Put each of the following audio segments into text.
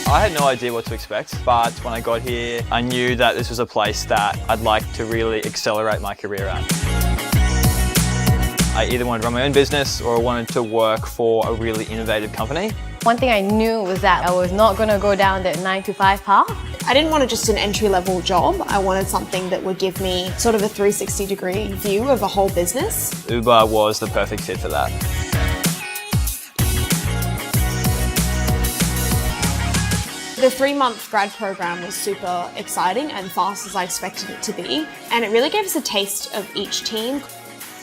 I had no idea what to expect, but when I got here, I knew that this was a place that I'd like to really accelerate my career at. I either wanted to run my own business or I wanted to work for a really innovative company. One thing I knew was that I was not going to go down that 9-to-5 path. I didn't want just an entry-level job. I wanted something that would give me sort of a 360-degree view of a whole business. Uber was the perfect fit for that. The 3-month grad program was super exciting and fast as I expected it to be. And it really gave us a taste of each team.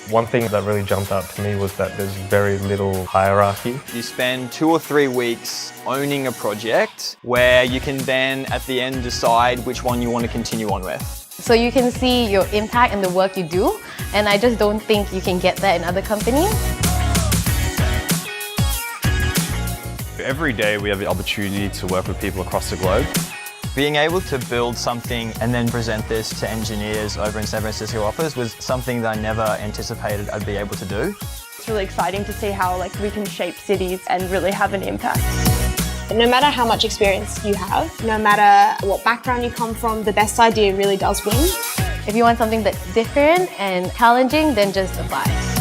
One thing that really jumped out to me was that there's very little hierarchy. You spend 2 or 3 weeks owning a project where you can then at the end decide which one you want to continue on with. So you can see your impact in the work you do, and I just don't think you can get that in other companies. Every day we have the opportunity to work with people across the globe. Being able to build something and then present this to engineers over in San Francisco office was something that I never anticipated I'd be able to do. It's really exciting to see how we can shape cities and really have an impact. No matter how much experience you have, no matter what background you come from, the best idea really does win. If you want something that's different and challenging, then just apply.